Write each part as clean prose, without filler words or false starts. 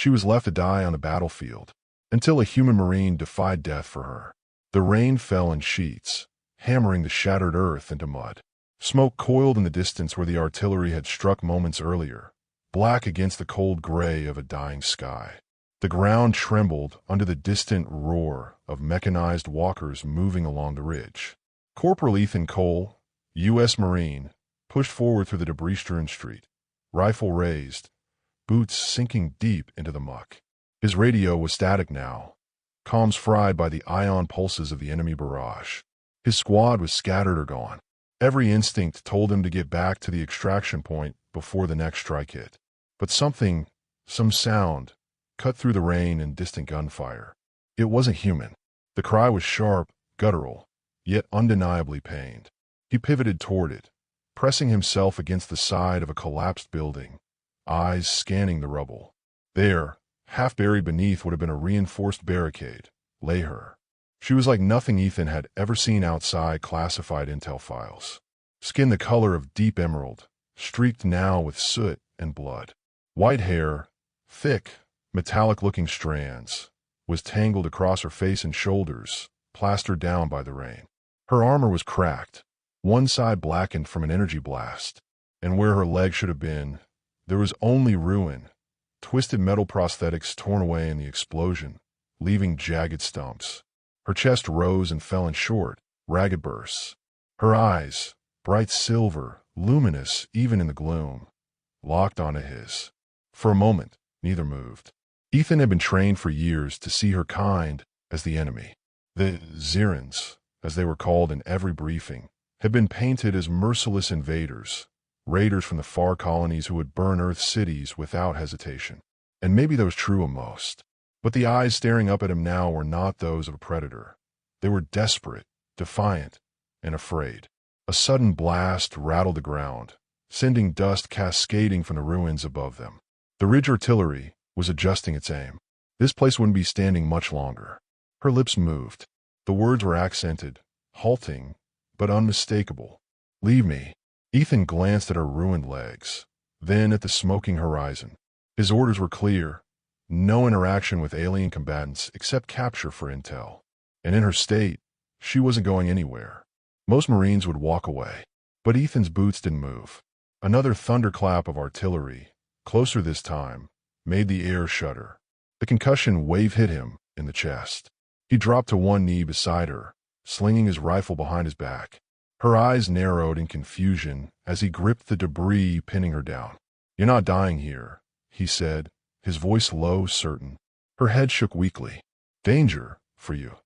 She was left to die on the battlefield, until a human Marine defied death for her. The rain fell in sheets, hammering the shattered earth into mud. Smoke coiled in the distance where the artillery had struck moments earlier, black against the cold gray of a dying sky. The ground trembled under the distant roar of mechanized walkers moving along the ridge. Corporal Ethan Cole, U.S. Marine, pushed forward through the debris-strewn street, rifle raised, boots sinking deep into the muck. His radio was static now, comms fried by the ion pulses of the enemy barrage. His squad was scattered or gone. Every instinct told him to get back to the extraction point before the next strike hit. But some sound, cut through the rain and distant gunfire. It wasn't human. The cry was sharp, guttural, yet undeniably pained. He pivoted toward it, pressing himself against the side of a collapsed building, eyes scanning the rubble. There, half buried beneath what had been a reinforced barricade, lay her. She was like nothing Ethan had ever seen outside classified intel files. Skin the color of deep emerald, streaked now with soot and blood. White hair, thick, metallic-looking strands, was tangled across her face and shoulders, plastered down by the rain. Her armor was cracked, one side blackened from an energy blast, and where her leg should have been, there was only ruin, twisted metal prosthetics torn away in the explosion, leaving jagged stumps. Her chest rose and fell in short, ragged bursts. Her eyes, bright silver, luminous even in the gloom, locked onto his. For a moment, neither moved. Ethan had been trained for years to see her kind as the enemy. The Zirans, as they were called in every briefing, had been painted as merciless invaders, raiders from the far colonies who would burn Earth cities without hesitation. And maybe that was true of most. But the eyes staring up at him now were not those of a predator. They were desperate, defiant, and afraid. A sudden blast rattled the ground, sending dust cascading from the ruins above them. The ridge artillery was adjusting its aim. This place wouldn't be standing much longer. Her lips moved. The words were accented, halting, but unmistakable. "Leave me." Ethan glanced at her ruined legs, then at the smoking horizon. His orders were clear. No interaction with alien combatants except capture for intel. And in her state, she wasn't going anywhere. Most Marines would walk away. But Ethan's boots didn't move. Another thunderclap of artillery, closer this time, made the air shudder. The concussion wave hit him in the chest. He dropped to one knee beside her, slinging his rifle behind his back. Her eyes narrowed in confusion as he gripped the debris pinning her down. "You're not dying here," he said, his voice low, certain. Her head shook weakly. "Danger, for you."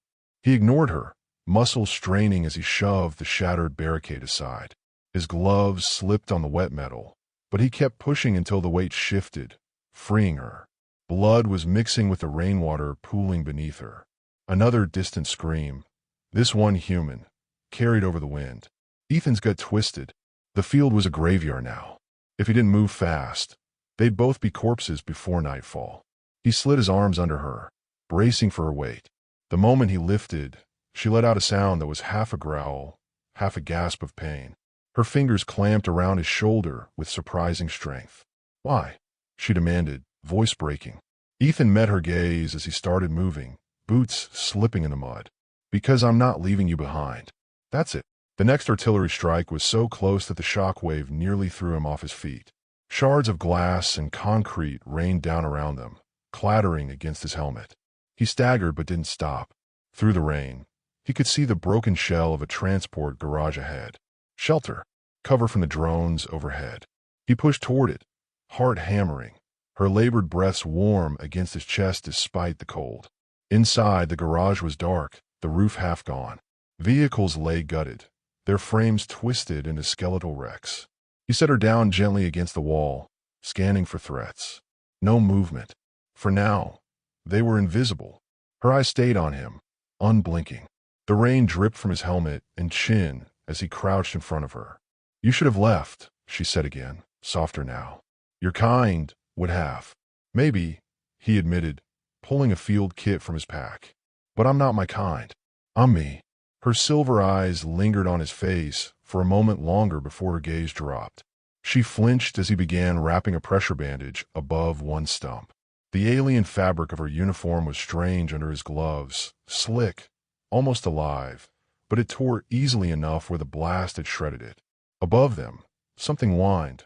He ignored her, muscles straining as he shoved the shattered barricade aside. His gloves slipped on the wet metal, but he kept pushing until the weight shifted, freeing her. Blood was mixing with the rainwater pooling beneath her. Another distant scream, this one human, carried over the wind. Ethan's gut twisted. The field was a graveyard now. If he didn't move fast, they'd both be corpses before nightfall. He slid his arms under her, bracing for her weight. The moment he lifted, she let out a sound that was half a growl, half a gasp of pain. Her fingers clamped around his shoulder with surprising strength. "Why?" she demanded, voice breaking. Ethan met her gaze as he started moving, boots slipping in the mud. "Because I'm not leaving you behind." That's it. The next artillery strike was so close that the shockwave nearly threw him off his feet. Shards of glass and concrete rained down around them, clattering against his helmet. He staggered but didn't stop. Through the rain, he could see the broken shell of a transport garage ahead. Shelter, cover from the drones overhead. He pushed toward it, heart hammering, her labored breaths warm against his chest despite the cold. Inside, the garage was dark, the roof half gone. Vehicles lay gutted, their frames twisted into skeletal wrecks. He set her down gently against the wall, scanning for threats. No movement. For now, they were invisible. Her eyes stayed on him, unblinking. The rain dripped from his helmet and chin as he crouched in front of her. "You should have left," she said again, softer now. "Your kind would have." "Maybe," he admitted, pulling a field kit from his pack. "But I'm not my kind. I'm me." Her silver eyes lingered on his face for a moment longer before her gaze dropped. She flinched as he began wrapping a pressure bandage above one stump. The alien fabric of her uniform was strange under his gloves, slick, almost alive, but it tore easily enough where the blast had shredded it. Above them, something whined,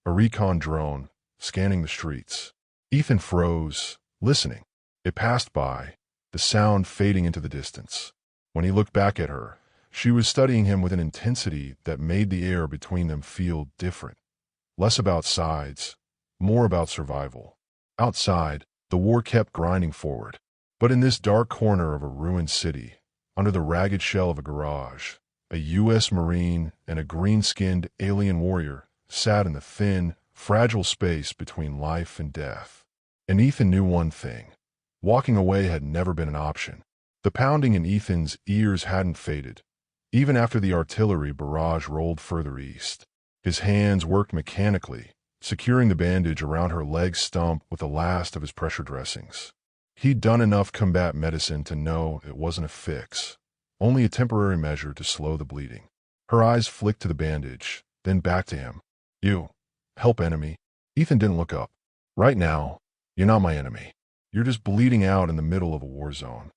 a recon drone, scanning the streets. Ethan froze, listening. It passed by, the sound fading into the distance. When he looked back at her, she was studying him with an intensity that made the air between them feel different. Less about sides, more about survival. Outside, the war kept grinding forward. But in this dark corner of a ruined city, under the ragged shell of a garage, a U.S. Marine and a green-skinned alien warrior sat in the thin, fragile space between life and death. And Ethan knew one thing. Walking away had never been an option. The pounding in Ethan's ears hadn't faded, even after the artillery barrage rolled further east. His hands worked mechanically, securing the bandage around her leg stump with the last of his pressure dressings. He'd done enough combat medicine to know it wasn't a fix, only a temporary measure to slow the bleeding. Her eyes flicked to the bandage, then back to him. You. Help enemy. Ethan didn't look up. Right now, you're not my enemy. You're just bleeding out in the middle of a war zone.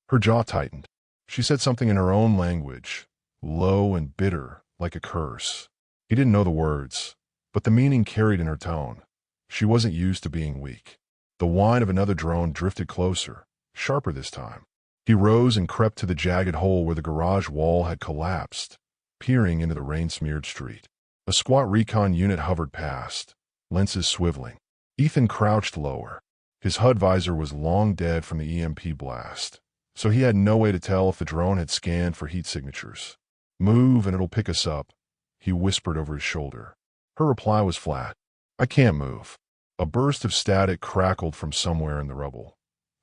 Her jaw tightened. She said something in her own language, low and bitter, like a curse. He didn't know the words, but the meaning carried in her tone. She wasn't used to being weak. The whine of another drone drifted closer, sharper this time. He rose and crept to the jagged hole where the garage wall had collapsed, peering into the rain-smeared street. A squat recon unit hovered past, lenses swiveling. Ethan crouched lower. His HUD visor was long dead from the EMP blast, so he had no way to tell if the drone had scanned for heat signatures. Move and it'll pick us up, he whispered over his shoulder. Her reply was flat. I can't move. A burst of static crackled from somewhere in the rubble.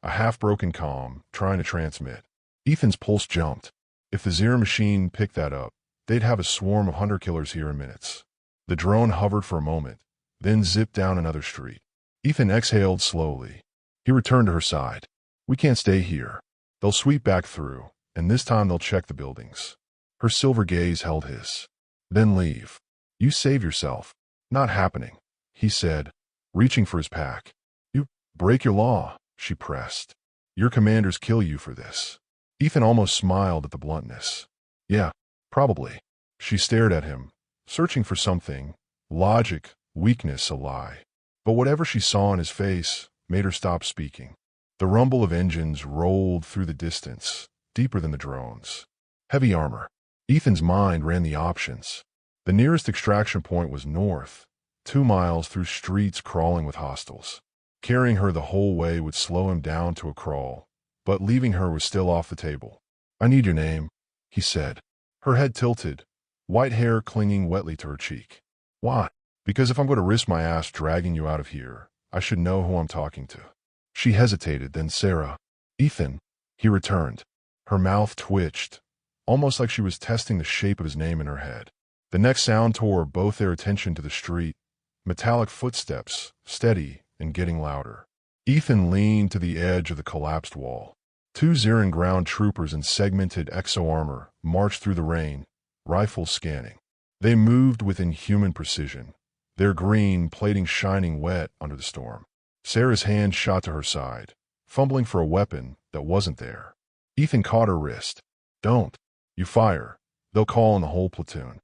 A half-broken comm, trying to transmit. Ethan's pulse jumped. If the Zero machine picked that up, they'd have a swarm of hunter-killers here in minutes. The drone hovered for a moment, then zipped down another street. Ethan exhaled slowly. He returned to her side. We can't stay here. They'll sweep back through, and this time they'll check the buildings. Her silver gaze held his. Then leave. You save yourself. Not happening, he said, reaching for his pack. You break your law, she pressed. Your commanders kill you for this. Ethan almost smiled at the bluntness. Yeah, probably. She stared at him, searching for something, logic, weakness, a lie. But whatever she saw in his face made her stop speaking. The rumble of engines rolled through the distance, deeper than the drones. Heavy armor. Ethan's mind ran the options. The nearest extraction point was north, 2 miles through streets crawling with hostiles. Carrying her the whole way would slow him down to a crawl, but leaving her was still off the table. I need your name, he said. Her head tilted, white hair clinging wetly to her cheek. Why? Because if I'm going to risk my ass dragging you out of here, I should know who I'm talking to. She hesitated, then Sarah. Ethan, he returned. Her mouth twitched, almost like she was testing the shape of his name in her head. The next sound tore both their attention to the street. Metallic footsteps, steady and getting louder. Ethan leaned to the edge of the collapsed wall. 2 Zirin ground troopers in segmented exo-armor marched through the rain, rifles scanning. They moved with inhuman precision, their green plating shining wet under the storm. Sarah's hand shot to her side, fumbling for a weapon that wasn't there. Ethan caught her wrist. Don't. You fire. They'll call in the whole platoon.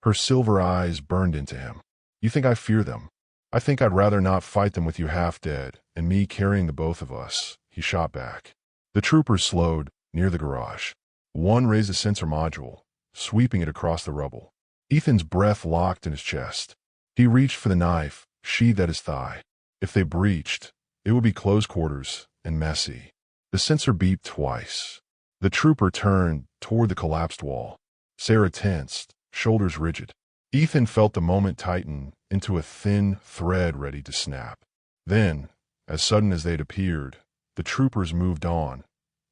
Her silver eyes burned into him. You think I fear them? I think I'd rather not fight them with you half dead and me carrying the both of us, he shot back. The troopers slowed, near the garage. One raised a sensor module, sweeping it across the rubble. Ethan's breath locked in his chest. He reached for the knife, sheathed at his thigh. If they breached, it would be close quarters and messy. The sensor beeped twice. The trooper turned toward the collapsed wall. Sarah tensed, shoulders rigid. Ethan felt the moment tighten into a thin thread ready to snap. Then, as sudden as they'd appeared, the troopers moved on.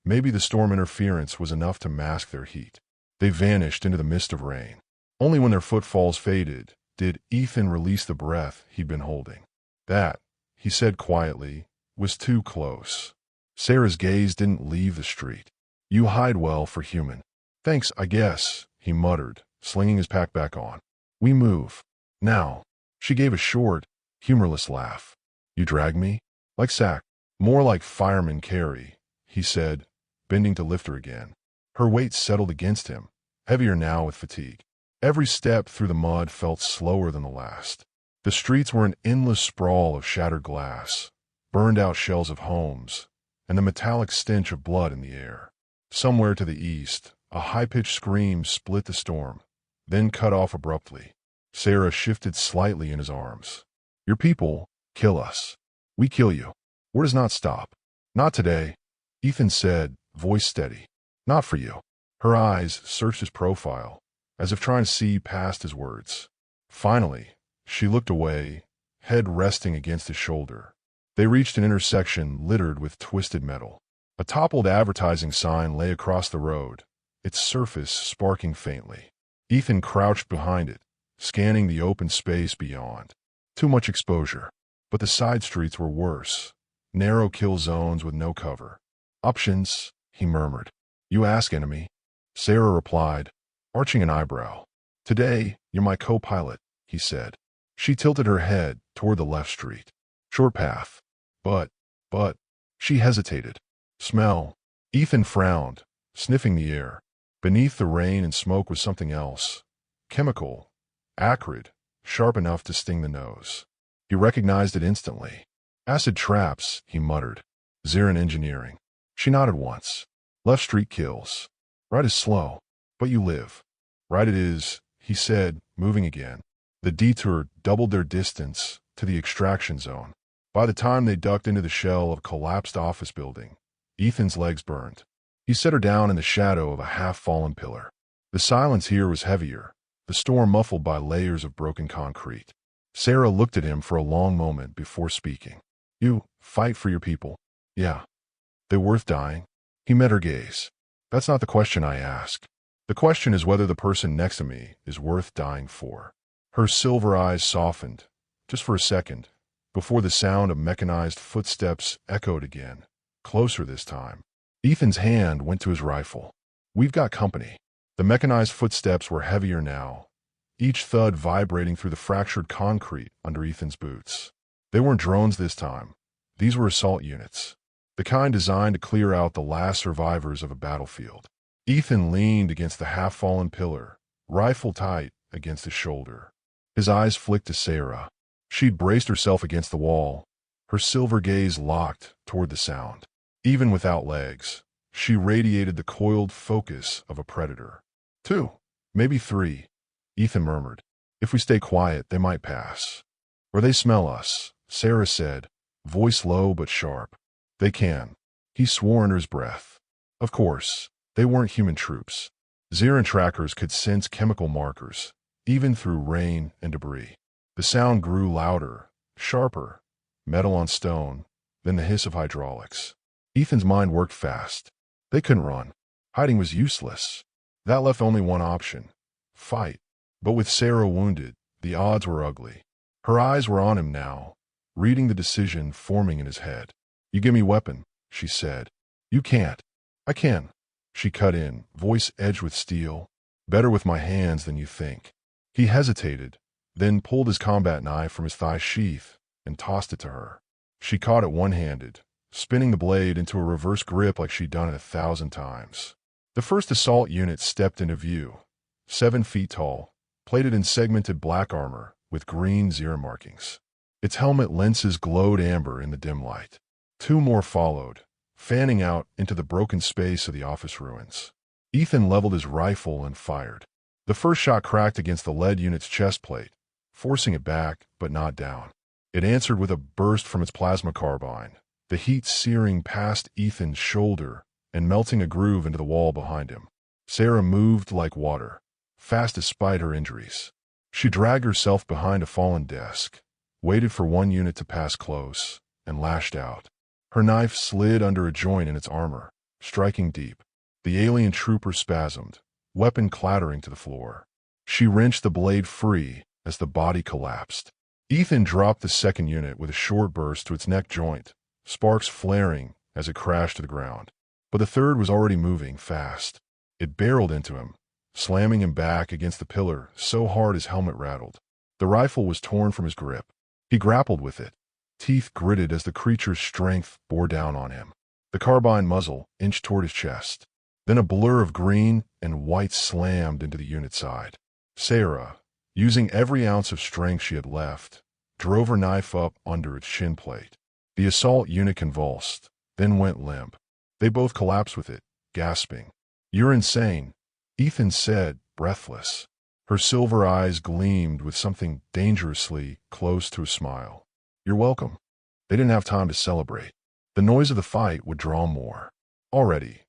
Maybe the storm interference was enough to mask their heat. They vanished into the mist of rain. Only when their footfalls faded did Ethan release the breath he'd been holding. That, he said quietly, was too close. Sarah's gaze didn't leave the street. You hide well for human. Thanks, I guess, he muttered, slinging his pack back on. We move. Now. She gave a short, humorless laugh. You drag me? Like sack. More like firemen carry, he said, bending to lift her again. Her weight settled against him, heavier now with fatigue. Every step through the mud felt slower than the last. The streets were an endless sprawl of shattered glass, burned-out shells of homes, and the metallic stench of blood in the air. Somewhere to the east, a high-pitched scream split the storm, then cut off abruptly. Sarah shifted slightly in his arms. Your people kill us. We kill you. War does not stop. Not today, Ethan said, voice steady. Not for you. Her eyes searched his profile, as if trying to see past his words. Finally, she looked away, head resting against his shoulder. They reached an intersection littered with twisted metal. A toppled advertising sign lay across the road, its surface sparking faintly. Ethan crouched behind it, scanning the open space beyond. Too much exposure. But the side streets were worse. Narrow kill zones with no cover. Options, he murmured. You ask, enemy. Sarah replied, arching an eyebrow. Today, you're my co-pilot, he said. She tilted her head toward the left street. Short path. But, she hesitated. Smell. Ethan frowned, sniffing the air. Beneath the rain and smoke was something else. Chemical. Acrid. Sharp enough to sting the nose. He recognized it instantly. Acid traps, he muttered. Zirin Engineering. She nodded once. Left street kills. Right is slow. But you live. Right it is, he said, moving again. The detour doubled their distance to the extraction zone. By the time they ducked into the shell of a collapsed office building, Ethan's legs burned. He set her down in the shadow of a half-fallen pillar. The silence here was heavier, the storm muffled by layers of broken concrete. Sarah looked at him for a long moment before speaking. You fight for your people. Yeah. They're worth dying. He met her gaze. That's not the question I ask. The question is whether the person next to me is worth dying for. Her silver eyes softened, just for a second, before the sound of mechanized footsteps echoed again, closer this time. Ethan's hand went to his rifle. We've got company. The mechanized footsteps were heavier now, each thud vibrating through the fractured concrete under Ethan's boots. They weren't drones this time. These were assault units, the kind designed to clear out the last survivors of a battlefield. Ethan leaned against the half-fallen pillar, rifle tight against his shoulder. His eyes flicked to Sarah. She'd braced herself against the wall, her silver gaze locked toward the sound. Even without legs, she radiated the coiled focus of a predator. 2, maybe 3, Ethan murmured. If we stay quiet, they might pass. Or they smell us, Sarah said, voice low but sharp. They can. He swore under his breath. Of course, they weren't human troops. Zirin trackers could sense chemical markers, even through rain and debris. The sound grew louder, sharper, metal on stone, then the hiss of hydraulics. Ethan's mind worked fast. They couldn't run. Hiding was useless. That left only one option. Fight. But with Sarah wounded, the odds were ugly. Her eyes were on him now, reading the decision forming in his head. You give me weapon, she said. You can't. I can. She cut in, voice edged with steel. Better with my hands than you think. He hesitated, then pulled his combat knife from his thigh sheath and tossed it to her. She caught it one-handed, spinning the blade into a reverse grip like she'd done it 1,000 times. The first assault unit stepped into view, 7 feet tall, plated in segmented black armor with green Zirin markings. Its helmet lenses glowed amber in the dim light. 2 more followed, fanning out into the broken space of the office ruins. Ethan leveled his rifle and fired. The first shot cracked against the lead unit's chest plate, forcing it back but not down. It answered with a burst from its plasma carbine, the heat searing past Ethan's shoulder and melting a groove into the wall behind him. Sarah moved like water, fast despite her injuries. She dragged herself behind a fallen desk, waited for one unit to pass close, and lashed out. Her knife slid under a joint in its armor, striking deep. The alien trooper spasmed, weapon clattering to the floor. She wrenched the blade free as the body collapsed. Ethan dropped the second unit with a short burst to its neck joint, sparks flaring as it crashed to the ground. But the third was already moving fast. It barreled into him, slamming him back against the pillar so hard his helmet rattled. The rifle was torn from his grip. He grappled with it, Teeth gritted as the creature's strength bore down on him. The carbine muzzle inched toward his chest. Then a blur of green and white slammed into the unit's side. Sarah, using every ounce of strength she had left, drove her knife up under its shin plate. The assault unit convulsed, then went limp. They both collapsed with it, gasping. "You're insane," Ethan said, breathless. Her silver eyes gleamed with something dangerously close to a smile. "You're welcome." They didn't have time to celebrate. The noise of the fight would draw more. Already,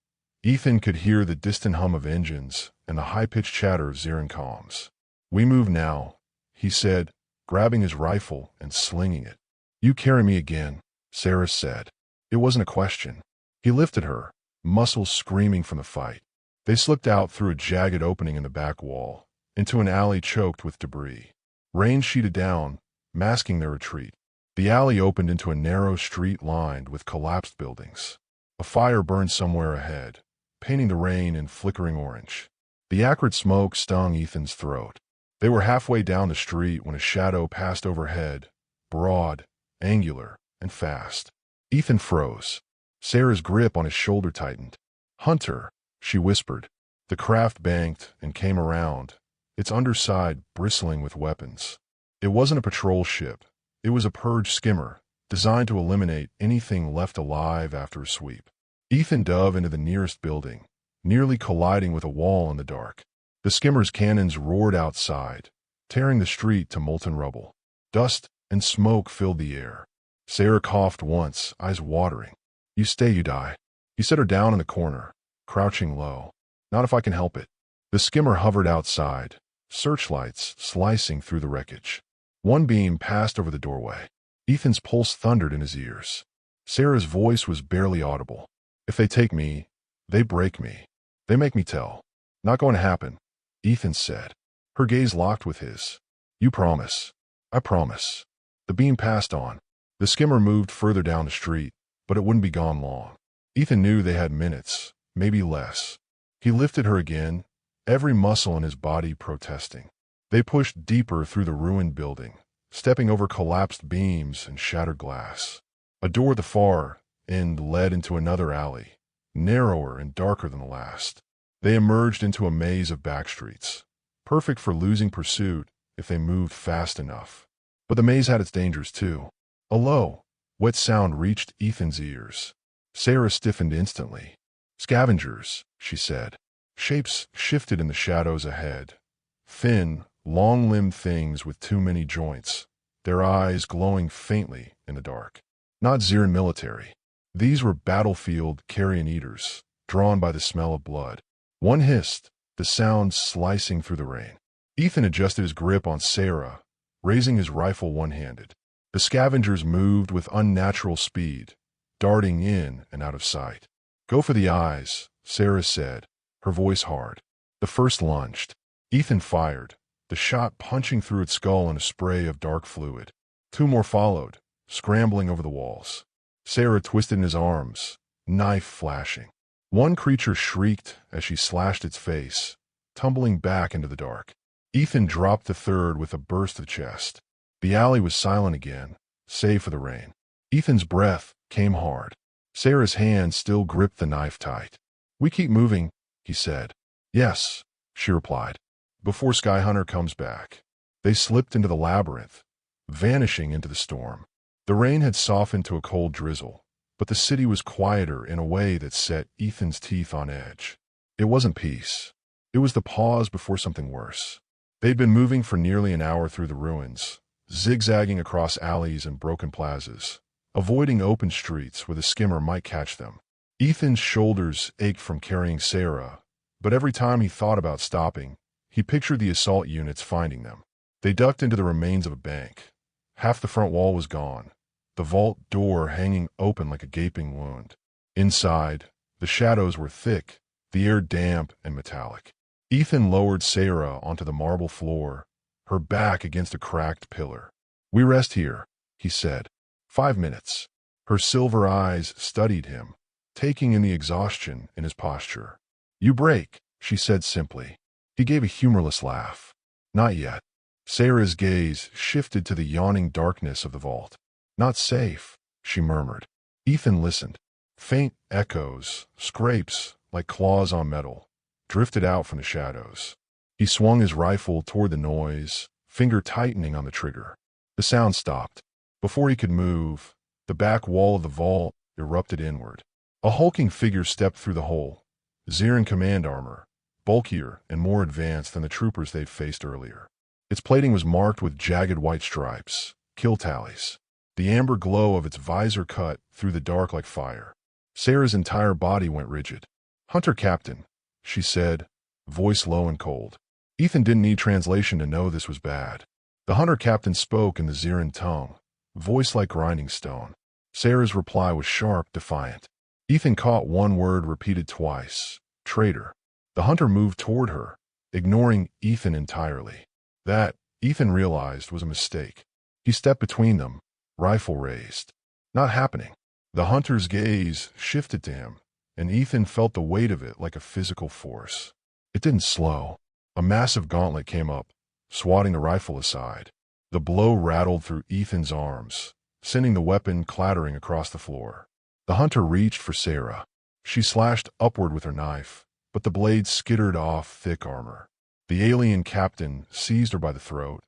Ethan could hear the distant hum of engines and the high-pitched chatter of Zarin comms. "We move now," he said, grabbing his rifle and slinging it. "You carry me again," Sarah said. It wasn't a question. He lifted her, muscles screaming from the fight. They slipped out through a jagged opening in the back wall, into an alley choked with debris. Rain sheeted down, masking their retreat. The alley opened into a narrow street lined with collapsed buildings. A fire burned somewhere ahead, painting the rain in flickering orange. The acrid smoke stung Ethan's throat. They were halfway down the street when a shadow passed overhead, broad, angular, and fast. Ethan froze. Sarah's grip on his shoulder tightened. "Hunter," she whispered. The craft banked and came around, its underside bristling with weapons. It wasn't a patrol ship. It was a purge skimmer, designed to eliminate anything left alive after a sweep. Ethan dove into the nearest building, nearly colliding with a wall in the dark. The skimmer's cannons roared outside, tearing the street to molten rubble. Dust and smoke filled the air. Sarah coughed once, eyes watering. "You stay, you die." He set her down in the corner, crouching low. "Not if I can help it." The skimmer hovered outside, searchlights slicing through the wreckage. One beam passed over the doorway. Ethan's pulse thundered in his ears. Sarah's voice was barely audible. "If they take me, they break me. They make me tell." "Not going to happen," Ethan said. Her gaze locked with his. "You promise." "I promise." The beam passed on. The skimmer moved further down the street, but it wouldn't be gone long. Ethan knew they had minutes, maybe less. He lifted her again, every muscle in his body protesting. They pushed deeper through the ruined building, stepping over collapsed beams and shattered glass. A door at the far end led into another alley, narrower and darker than the last. They emerged into a maze of backstreets, perfect for losing pursuit if they moved fast enough. But the maze had its dangers too. A low, wet sound reached Ethan's ears. Sarah stiffened instantly. "Scavengers," she said. Shapes shifted in the shadows ahead. Thin, long-limbed things with too many joints, their eyes glowing faintly in the dark. Not Zarin military. These were battlefield carrion eaters, drawn by the smell of blood. One hissed, the sound slicing through the rain. Ethan adjusted his grip on Sarah, raising his rifle one-handed. The scavengers moved with unnatural speed, darting in and out of sight. "Go for the eyes," Sarah said, her voice hard. The first lunged. Ethan fired, the shot punching through its skull in a spray of dark fluid. Two more followed, scrambling over the walls. Sarah twisted in his arms, knife flashing. One creature shrieked as she slashed its face, tumbling back into the dark. Ethan dropped the third with a burst of chest. The alley was silent again, save for the rain. Ethan's breath came hard. Sarah's hand still gripped the knife tight. "We keep moving," he said. "Yes," she replied. "Before Skyhunter comes back." They slipped into the labyrinth, vanishing into the storm. The rain had softened to a cold drizzle, but the city was quieter in a way that set Ethan's teeth on edge. It wasn't peace. It was the pause before something worse. They'd been moving for nearly an hour through the ruins, zigzagging across alleys and broken plazas, avoiding open streets where the skimmer might catch them. Ethan's shoulders ached from carrying Sarah, but every time he thought about stopping, he pictured the assault units finding them. They ducked into the remains of a bank. Half the front wall was gone, the vault door hanging open like a gaping wound. Inside, the shadows were thick, the air damp and metallic. Ethan lowered Sarah onto the marble floor, her back against a cracked pillar. "We rest here," he said. 5 minutes. Her silver eyes studied him, taking in the exhaustion in his posture. "You break," she said simply. He gave a humorless laugh. "Not yet." Sarah's gaze shifted to the yawning darkness of the vault. Not safe, she murmured. Ethan listened. Faint echoes, scrapes, like claws on metal, drifted out from the shadows. He swung his rifle toward the noise, finger tightening on the trigger. The sound stopped. Before he could move, the back wall of the vault erupted inward. A hulking figure stepped through the hole. Zyran command armor, bulkier and more advanced than the troopers they'd faced earlier. Its plating was marked with jagged white stripes, kill tallies. The amber glow of its visor cut through the dark like fire. Sarah's entire body went rigid. "Hunter Captain," she said, voice low and cold. Ethan didn't need translation to know this was bad. The Hunter Captain spoke in the Zyran tongue, voice like grinding stone. Sarah's reply was sharp, defiant. Ethan caught one word repeated twice: traitor. The hunter moved toward her, ignoring Ethan entirely. That, Ethan realized, was a mistake. He stepped between them, rifle raised. Not happening. The hunter's gaze shifted to him, and Ethan felt the weight of it like a physical force. It didn't slow. A massive gauntlet came up, swatting the rifle aside. The blow rattled through Ethan's arms, sending the weapon clattering across the floor. The hunter reached for Sarah. She slashed upward with her knife, but the blade skittered off thick armor. The alien captain seized her by the throat,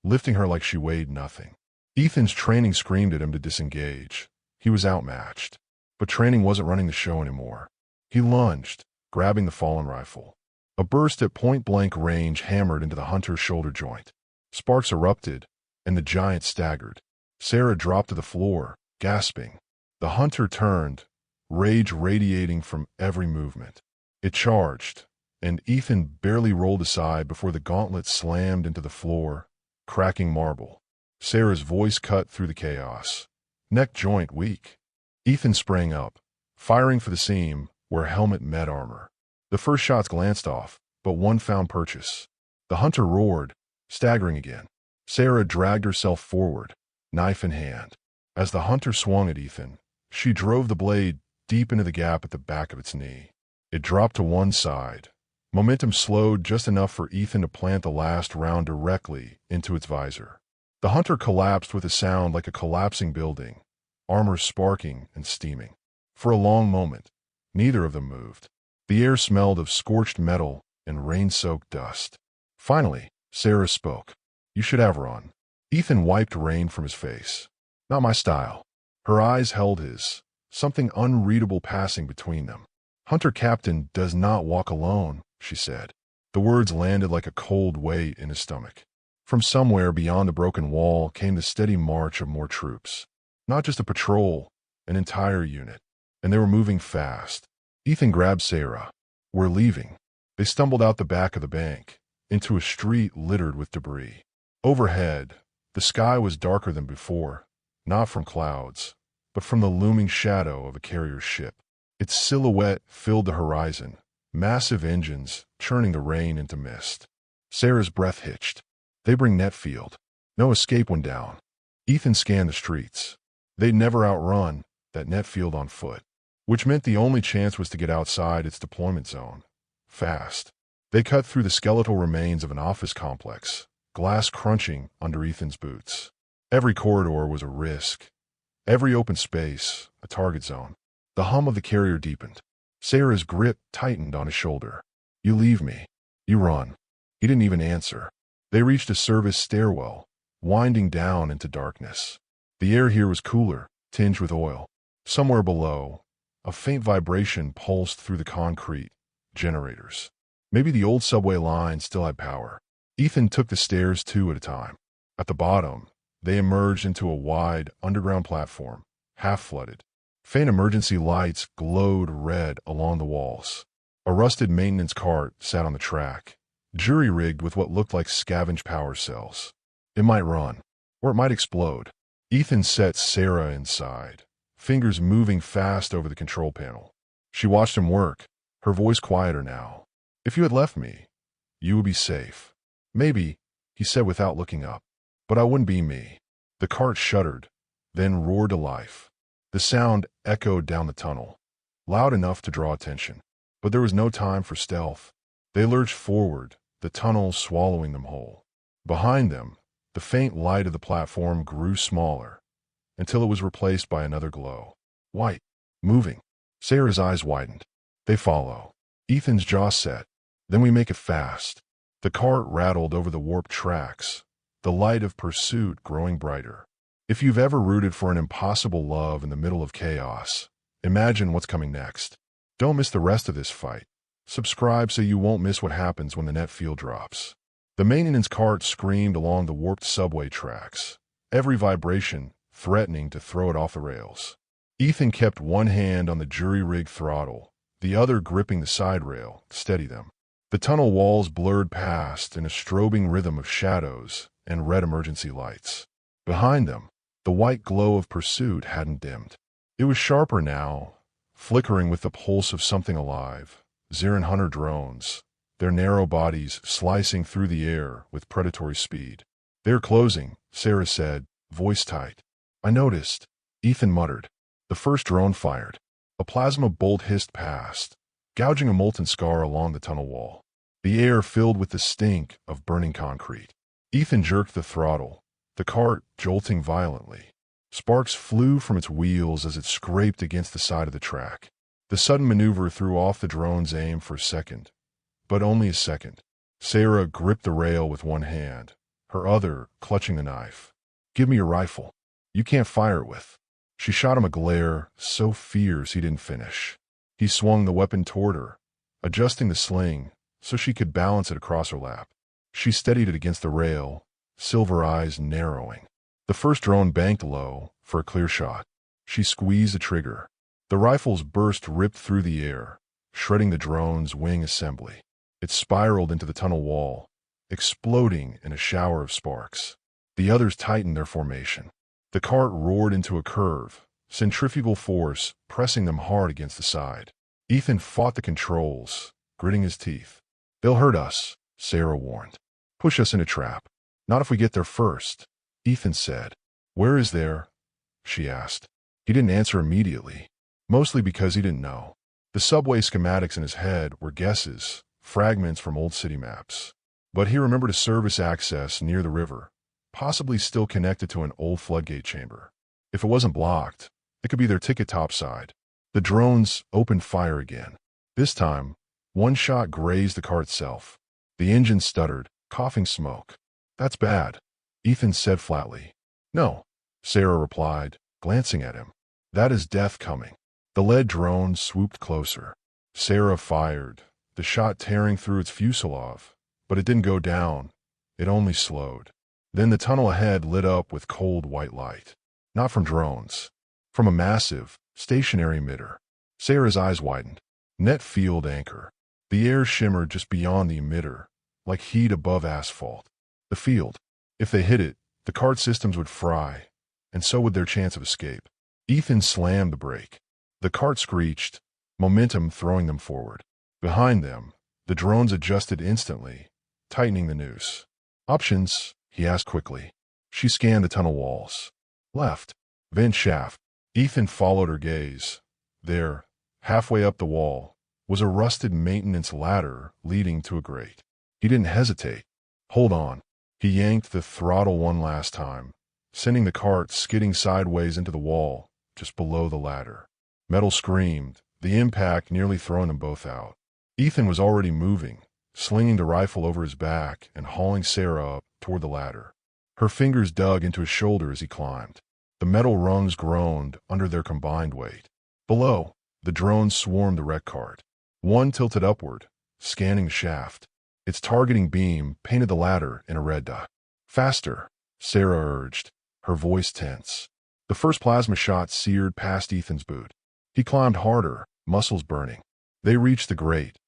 lifting her like she weighed nothing. Ethan's training screamed at him to disengage. He was outmatched. But training wasn't running the show anymore. He lunged, grabbing the fallen rifle. A burst at point-blank range hammered into the hunter's shoulder joint. Sparks erupted, and the giant staggered. Sarah dropped to the floor, gasping. The hunter turned, rage radiating from every movement. It charged, and Ethan barely rolled aside before the gauntlet slammed into the floor, cracking marble. Sarah's voice cut through the chaos. Neck joint weak. Ethan sprang up, firing for the seam where helmet met armor. The first shots glanced off, but one found purchase. The hunter roared, staggering again. Sarah dragged herself forward, knife in hand. As the hunter swung at Ethan, she drove the blade deep into the gap at the back of its knee. It dropped to one side. Momentum slowed just enough for Ethan to plant the last round directly into its visor. The hunter collapsed with a sound like a collapsing building, armor sparking and steaming. For a long moment, neither of them moved. The air smelled of scorched metal and rain-soaked dust. Finally, Sarah spoke. "You should have run." Ethan wiped rain from his face. "Not my style." Her eyes held his, something unreadable passing between them. "Hunter Captain does not walk alone," she said. The words landed like a cold weight in his stomach. From somewhere beyond the broken wall came the steady march of more troops. Not just a patrol, an entire unit. And they were moving fast. Ethan grabbed Sarah. "We're leaving." They stumbled out the back of the bank, into a street littered with debris. Overhead, the sky was darker than before, not from clouds, but from the looming shadow of a carrier ship. Its silhouette filled the horizon, massive engines churning the rain into mist. Sarah's breath hitched. They bring Netfield. No escape when down. Ethan scanned the streets. They'd never outrun that Netfield on foot, which meant the only chance was to get outside its deployment zone. Fast. They cut through the skeletal remains of an office complex, glass crunching under Ethan's boots. Every corridor was a risk. Every open space, a target zone. The hum of the carrier deepened. Sarah's grip tightened on his shoulder. "You leave me. You run." He didn't even answer. They reached a service stairwell, winding down into darkness. The air here was cooler, tinged with oil. Somewhere below, a faint vibration pulsed through the concrete. Generators. Maybe the old subway line still had power. Ethan took the stairs two at a time. At the bottom, they emerged into a wide, underground platform, half-flooded. Faint emergency lights glowed red along the walls. A rusted maintenance cart sat on the track, jury-rigged with what looked like scavenged power cells. It might run, or it might explode. Ethan set Sarah inside, fingers moving fast over the control panel. She watched him work, her voice quieter now. "If you had left me, you would be safe." "Maybe," he said without looking up. "But I wouldn't be me." The cart shuddered, then roared to life. The sound echoed down the tunnel, loud enough to draw attention. But there was no time for stealth. They lurched forward, the tunnel swallowing them whole. Behind them, the faint light of the platform grew smaller, until it was replaced by another glow. White. Moving. Sarah's eyes widened. They follow. Ethan's jaw set. Then we make it fast. The cart rattled over the warped tracks, the light of pursuit growing brighter. If you've ever rooted for an impossible love in the middle of chaos, imagine what's coming next. Don't miss the rest of this fight. Subscribe so you won't miss what happens when the net field drops. The maintenance cart screamed along the warped subway tracks, every vibration threatening to throw it off the rails. Ethan kept one hand on the jury-rigged throttle, the other gripping the side rail to steady them. The tunnel walls blurred past in a strobing rhythm of shadows and red emergency lights. Behind them, the white glow of pursuit hadn't dimmed. It was sharper now, flickering with the pulse of something alive. Xiran hunter drones, their narrow bodies slicing through the air with predatory speed. "They're closing," Sarah said, voice tight. "I noticed," Ethan muttered. The first drone fired. A plasma bolt hissed past, gouging a molten scar along the tunnel wall. The air filled with the stink of burning concrete. Ethan jerked the throttle, the cart jolting violently. Sparks flew from its wheels as it scraped against the side of the track. The sudden maneuver threw off the drone's aim for a second, but only a second. Sarah gripped the rail with one hand, her other clutching the knife. "Give me your rifle. You can't fire it with." She shot him a glare so fierce he didn't finish. He swung the weapon toward her, adjusting the sling so she could balance it across her lap. She steadied it against the rail, silver eyes narrowing. The first drone banked low for a clear shot. She squeezed the trigger. The rifle's burst ripped through the air, shredding the drone's wing assembly. It spiraled into the tunnel wall, exploding in a shower of sparks. The others tightened their formation. The cart roared into a curve, centrifugal force pressing them hard against the side. Ethan fought the controls, gritting his teeth. "They'll hurt us," Sarah warned. "Push us in a trap." "Not if we get there first," Ethan said. "Where is there?" she asked. He didn't answer immediately, mostly because he didn't know. The subway schematics in his head were guesses, fragments from old city maps. But he remembered a service access near the river, possibly still connected to an old floodgate chamber. If it wasn't blocked, it could be their ticket topside. The drones opened fire again. This time, one shot grazed the car itself. The engine stuttered, coughing smoke. "That's bad," Ethan said flatly. "No," Sarah replied, glancing at him. "That is death coming." The lead drone swooped closer. Sarah fired, the shot tearing through its fuselage, but it didn't go down. It only slowed. Then the tunnel ahead lit up with cold white light. Not from drones. From a massive, stationary emitter. Sarah's eyes widened. Net field anchor. The air shimmered just beyond the emitter, like heat above asphalt. The field. If they hit it, the cart systems would fry, and so would their chance of escape. Ethan slammed the brake. The cart screeched, momentum throwing them forward. Behind them, the drones adjusted instantly, tightening the noose. "Options?" he asked quickly. She scanned the tunnel walls. "Left. Vent shaft." Ethan followed her gaze. There, halfway up the wall, was a rusted maintenance ladder leading to a grate. He didn't hesitate. "Hold on." He yanked the throttle one last time, sending the cart skidding sideways into the wall just below the ladder. Metal screamed, the impact nearly throwing them both out. Ethan was already moving, slinging the rifle over his back and hauling Sarah up toward the ladder. Her fingers dug into his shoulder as he climbed. The metal rungs groaned under their combined weight. Below, the drones swarmed the wreck cart. One tilted upward, scanning the shaft. Its targeting beam painted the ladder in a red dot. "Faster," Sarah urged, her voice tense. The first plasma shot seared past Ethan's boot. He climbed harder, muscles burning. They reached the grate,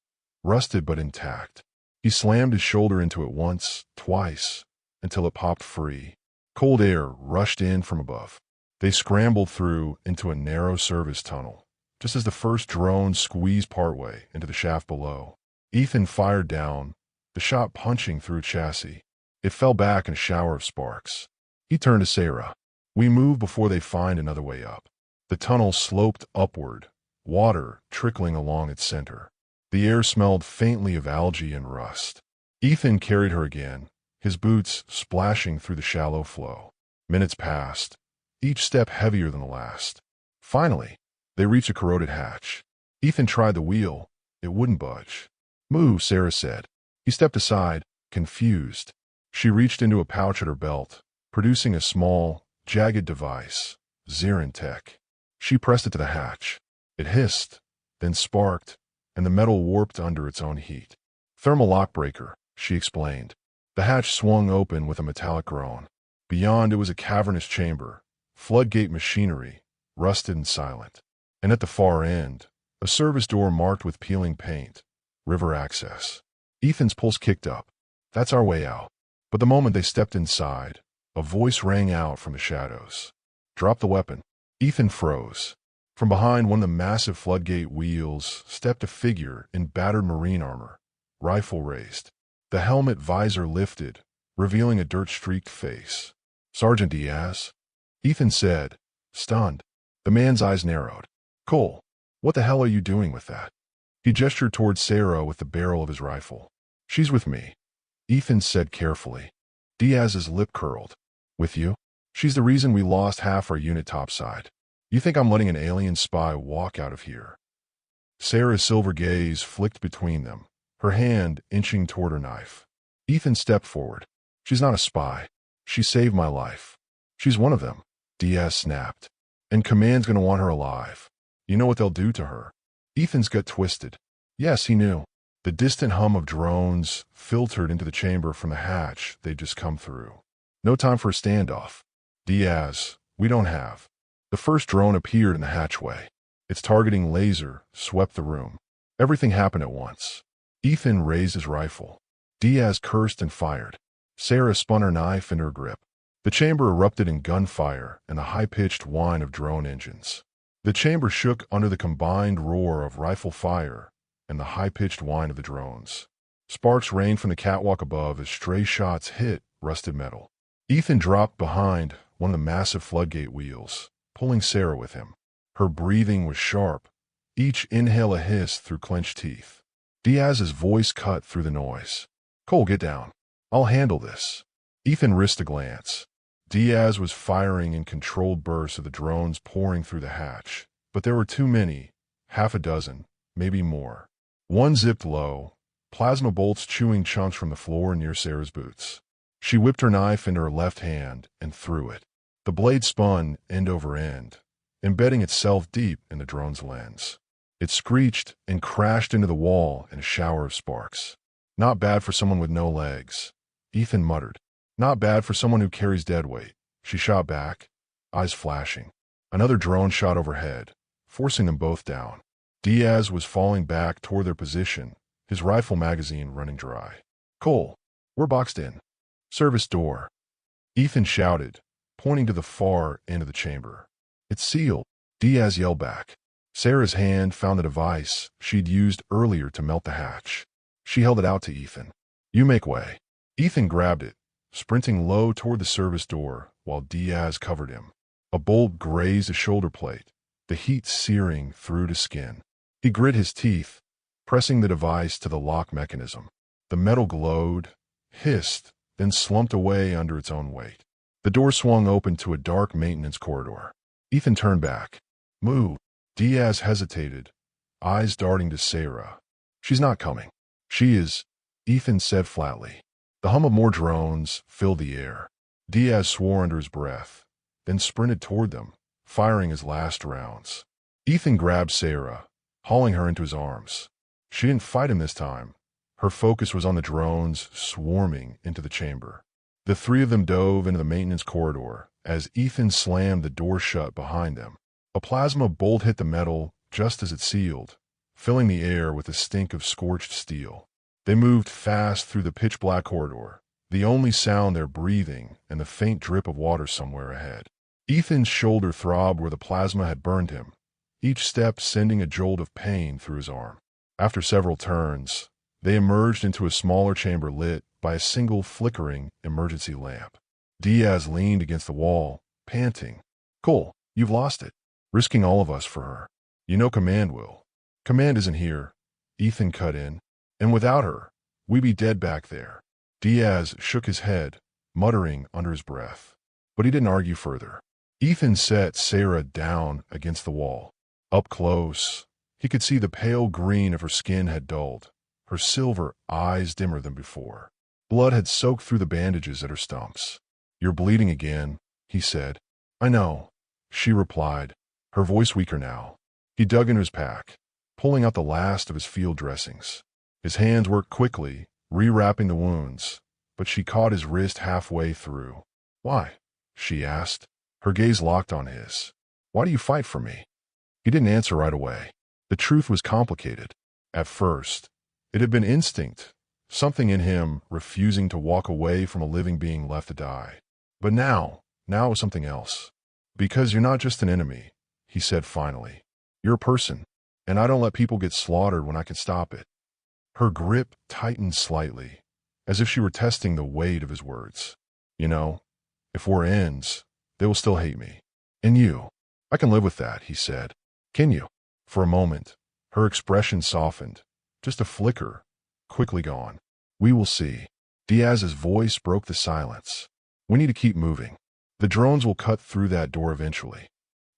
rusted but intact. He slammed his shoulder into it once, twice, until it popped free. Cold air rushed in from above. They scrambled through into a narrow service tunnel, just as the first drone squeezed partway into the shaft below. Ethan fired down, the shot punching through a chassis. It fell back in a shower of sparks. He turned to Sarah. "We move before they find another way up." The tunnel sloped upward, water trickling along its center. The air smelled faintly of algae and rust. Ethan carried her again, his boots splashing through the shallow flow. Minutes passed, each step heavier than the last. Finally, they reached a corroded hatch. Ethan tried the wheel. It wouldn't budge. "Move," Sarah said. He stepped aside, confused. She reached into a pouch at her belt, producing a small, jagged device, Xeran tech. She pressed it to the hatch. It hissed, then sparked, and the metal warped under its own heat. "Thermal lock breaker," she explained. The hatch swung open with a metallic groan. Beyond it was a cavernous chamber, floodgate machinery, rusted and silent. And at the far end, a service door marked with peeling paint, river access. Ethan's pulse kicked up. "That's our way out." But the moment they stepped inside, a voice rang out from the shadows. "Drop the weapon." Ethan froze. From behind one of the massive floodgate wheels stepped a figure in battered marine armor, rifle raised. The helmet visor lifted, revealing a dirt-streaked face. "Sergeant Diaz?" Ethan said, stunned. The man's eyes narrowed. "Cole, what the hell are you doing with that?" He gestured towards Sarah with the barrel of his rifle. "She's with me," Ethan said carefully. Diaz's lip curled. "With you? She's the reason we lost half our unit topside. You think I'm letting an alien spy walk out of here?" Sarah's silver gaze flicked between them, her hand inching toward her knife. Ethan stepped forward. "She's not a spy. She saved my life. She's one of them," Diaz snapped. "And Command's gonna want her alive. You know what they'll do to her." Ethan's gut twisted. Yes, he knew. The distant hum of drones filtered into the chamber from the hatch they'd just come through. "No time for a standoff. Diaz, we don't have." The first drone appeared in the hatchway. Its targeting laser swept the room. Everything happened at once. Ethan raised his rifle. Diaz cursed and fired. Sarah spun her knife into her grip. The chamber erupted in gunfire and the high-pitched whine of drone engines. The chamber shook under the combined roar of rifle fire and the high-pitched whine of the drones. Sparks rained from the catwalk above as stray shots hit rusted metal. Ethan dropped behind one of the massive floodgate wheels, pulling Sarah with him. Her breathing was sharp, each inhale a hiss through clenched teeth. Diaz's voice cut through the noise. "Cole, get down. I'll handle this." Ethan risked a glance. Diaz was firing in controlled bursts of the drones pouring through the hatch, but there were too many, half a dozen, maybe more. One zipped low, plasma bolts chewing chunks from the floor near Sarah's boots. She whipped her knife into her left hand and threw it. The blade spun end over end, embedding itself deep in the drone's lens. It screeched and crashed into the wall in a shower of sparks. "Not bad for someone with no legs," Ethan muttered. "Not bad for someone who carries dead weight." She shot back, eyes flashing. Another drone shot overhead, forcing them both down. Diaz was falling back toward their position, his rifle magazine running dry. "Cole, we're boxed in." "Service door," Ethan shouted, pointing to the far end of the chamber. "It's sealed," Diaz yelled back. Sarah's hand found the device she'd used earlier to melt the hatch. She held it out to Ethan. "You make way." Ethan grabbed it, sprinting low toward the service door while Diaz covered him. A bolt grazed a shoulder plate, the heat searing through to skin. He grit his teeth, pressing the device to the lock mechanism. The metal glowed, hissed, then slumped away under its own weight. The door swung open to a dark maintenance corridor. Ethan turned back. "Move." Diaz hesitated, eyes darting to Sarah. "She's not coming." "She is," Ethan said flatly. The hum of more drones filled the air. Diaz swore under his breath, then sprinted toward them, firing his last rounds. Ethan grabbed Sarah, hauling her into his arms. She didn't fight him this time. Her focus was on the drones swarming into the chamber. The three of them dove into the maintenance corridor as Ethan slammed the door shut behind them. A plasma bolt hit the metal just as it sealed, filling the air with the stink of scorched steel. They moved fast through the pitch-black corridor, the only sound their breathing and the faint drip of water somewhere ahead. Ethan's shoulder throbbed where the plasma had burned him, each step sending a jolt of pain through his arm. After several turns, they emerged into a smaller chamber lit by a single flickering emergency lamp. Diaz leaned against the wall, panting. "Cole, you've lost it. Risking all of us for her. You know Command will." "Command isn't here," Ethan cut in. "And without her, we'd be dead back there." Diaz shook his head, muttering under his breath. But he didn't argue further. Ethan set Sarah down against the wall. Up close, he could see the pale green of her skin had dulled, her silver eyes dimmer than before. Blood had soaked through the bandages at her stumps. "You're bleeding again," he said. "I know," she replied, her voice weaker now. He dug into his pack, pulling out the last of his field dressings. His hands worked quickly, rewrapping the wounds, but she caught his wrist halfway through. "Why?" she asked, her gaze locked on his. "Why do you fight for me?" He didn't answer right away. The truth was complicated. At first, it had been instinct, something in him refusing to walk away from a living being left to die. But now it was something else. "Because you're not just an enemy," he said finally. "You're a person, and I don't let people get slaughtered when I can stop it." Her grip tightened slightly, as if she were testing the weight of his words. "You know, if war ends, they will still hate me. And you. I can live with that," he said. "Can you?" For a moment, her expression softened. Just a flicker, quickly gone. "We will see." Diaz's voice broke the silence. "We need to keep moving. The drones will cut through that door eventually."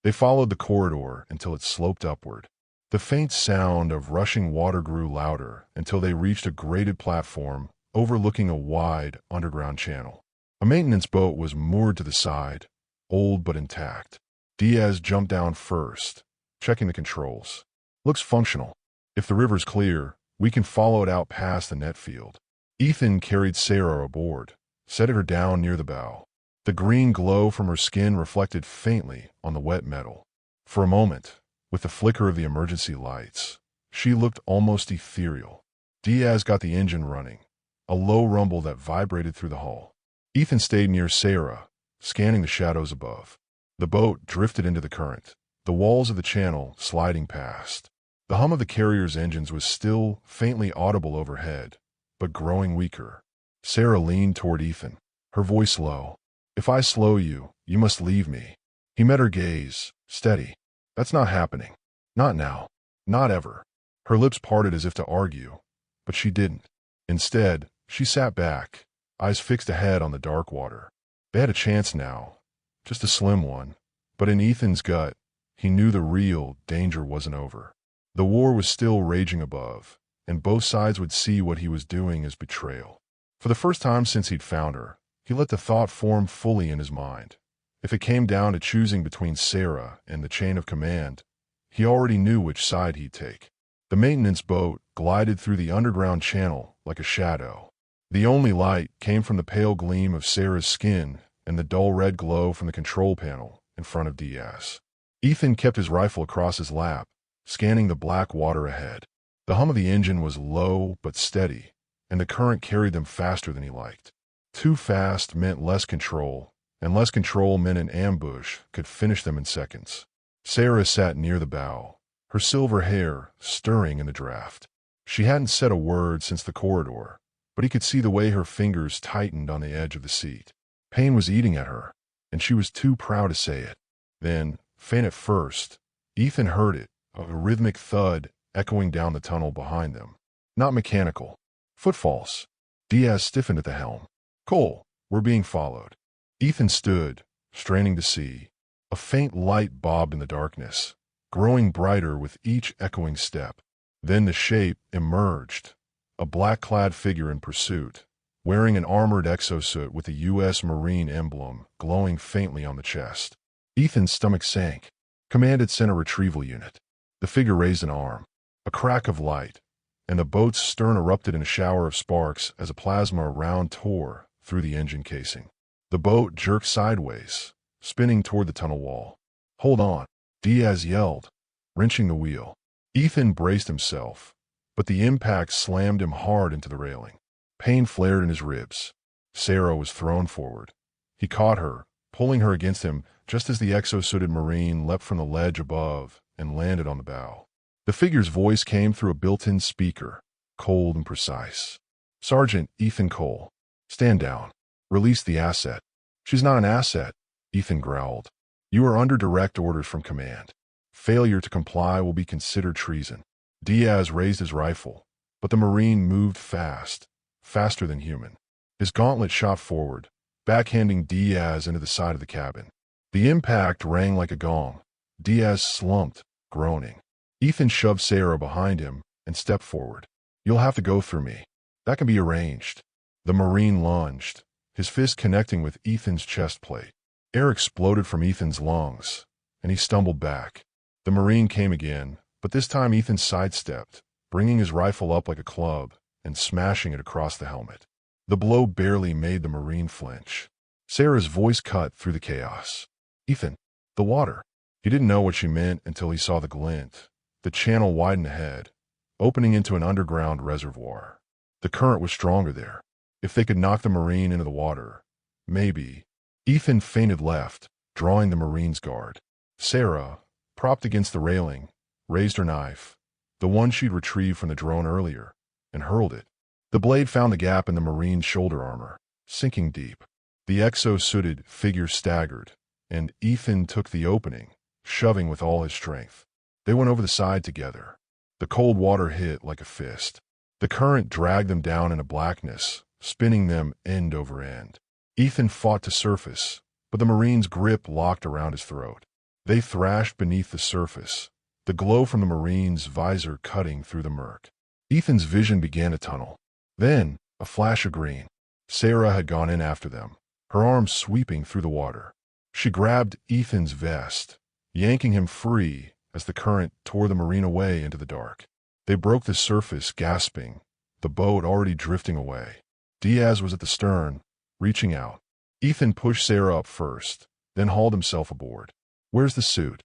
They followed the corridor until it sloped upward. The faint sound of rushing water grew louder until they reached a grated platform overlooking a wide underground channel. A maintenance boat was moored to the side, old but intact. Diaz jumped down first, checking the controls. "Looks functional. If the river's clear, we can follow it out past the net field." Ethan carried Sarah aboard, setting her down near the bow. The green glow from her skin reflected faintly on the wet metal. For a moment, with the flicker of the emergency lights, she looked almost ethereal. Diaz got the engine running, a low rumble that vibrated through the hull. Ethan stayed near Sarah, scanning the shadows above. The boat drifted into the current, the walls of the channel sliding past. The hum of the carrier's engines was still faintly audible overhead, but growing weaker. Sarah leaned toward Ethan, her voice low. "If I slow you, you must leave me." He met her gaze, steady. "That's not happening. Not now. Not ever." Her lips parted as if to argue, but she didn't. Instead, she sat back, eyes fixed ahead on the dark water. They had a chance now, just a slim one, but in Ethan's gut, he knew the real danger wasn't over. The war was still raging above, and both sides would see what he was doing as betrayal. For the first time since he'd found her, he let the thought form fully in his mind. If it came down to choosing between Sarah and the chain of command, he already knew which side he'd take. The maintenance boat glided through the underground channel like a shadow. The only light came from the pale gleam of Sarah's skin and the dull red glow from the control panel in front of Diaz. Ethan kept his rifle across his lap, scanning the black water ahead. The hum of the engine was low but steady, and the current carried them faster than he liked. Too fast meant less control, and less control meant an ambush could finish them in seconds. Sarah sat near the bow, her silver hair stirring in the draft. She hadn't said a word since the corridor, but he could see the way her fingers tightened on the edge of the seat. Pain was eating at her, and she was too proud to say it. Then, faint at first, Ethan heard it, a rhythmic thud echoing down the tunnel behind them. Not mechanical. Footfalls. Diaz stiffened at the helm. "Cole, we're being followed." Ethan stood, straining to see. A faint light bobbed in the darkness, growing brighter with each echoing step. Then the shape emerged, a black-clad figure in pursuit, wearing an armored exosuit with a U.S. Marine emblem glowing faintly on the chest. Ethan's stomach sank. Command had sent a retrieval unit. The figure raised an arm. A crack of light, and the boat's stern erupted in a shower of sparks as a plasma round tore through the engine casing. The boat jerked sideways, spinning toward the tunnel wall. "Hold on," Diaz yelled, wrenching the wheel. Ethan braced himself, but the impact slammed him hard into the railing. Pain flared in his ribs. Sarah was thrown forward. He caught her, pulling her against him just as the exosuited Marine leapt from the ledge above and landed on the bow. The figure's voice came through a built-in speaker, cold and precise. "Sergeant Ethan Cole, stand down. Release the asset." "She's not an asset," Ethan growled. "You are under direct orders from command. Failure to comply will be considered treason." Diaz raised his rifle, but the Marine moved fast, faster than human. His gauntlet shot forward, backhanding Diaz into the side of the cabin. The impact rang like a gong. Diaz slumped, groaning. Ethan shoved Sarah behind him and stepped forward. "You'll have to go through me. That can be arranged." The Marine lunged, his fist connecting with Ethan's chest plate. Air exploded from Ethan's lungs, and he stumbled back. The Marine came again, but this time Ethan sidestepped, bringing his rifle up like a club and smashing it across the helmet. The blow barely made the Marine flinch. Sarah's voice cut through the chaos. "Ethan, the water." He didn't know what she meant until he saw the glint. The channel widened ahead, opening into an underground reservoir. The current was stronger there. If they could knock the Marine into the water, maybe. Ethan fainted left, drawing the Marine's guard. Sarah, propped against the railing, raised her knife, the one she'd retrieved from the drone earlier, and hurled it. The blade found the gap in the Marine's shoulder armor, sinking deep. The exo-suited figure staggered, and Ethan took the opening, shoving with all his strength. They went over the side together. The cold water hit like a fist. The current dragged them down into blackness, spinning them end over end. Ethan fought to surface, but the Marine's grip locked around his throat. They thrashed beneath the surface, the glow from the Marine's visor cutting through the murk. Ethan's vision began to tunnel. Then, a flash of green. Sarah had gone in after them, her arms sweeping through the water. She grabbed Ethan's vest, yanking him free as the current tore the Marine away into the dark. They broke the surface, gasping, the boat already drifting away. Diaz was at the stern, reaching out. Ethan pushed Sarah up first, then hauled himself aboard. "Where's the suit?"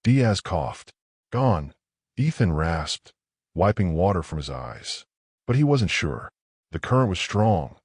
Diaz coughed. "Gone," Ethan rasped, wiping water from his eyes. But he wasn't sure. The current was strong,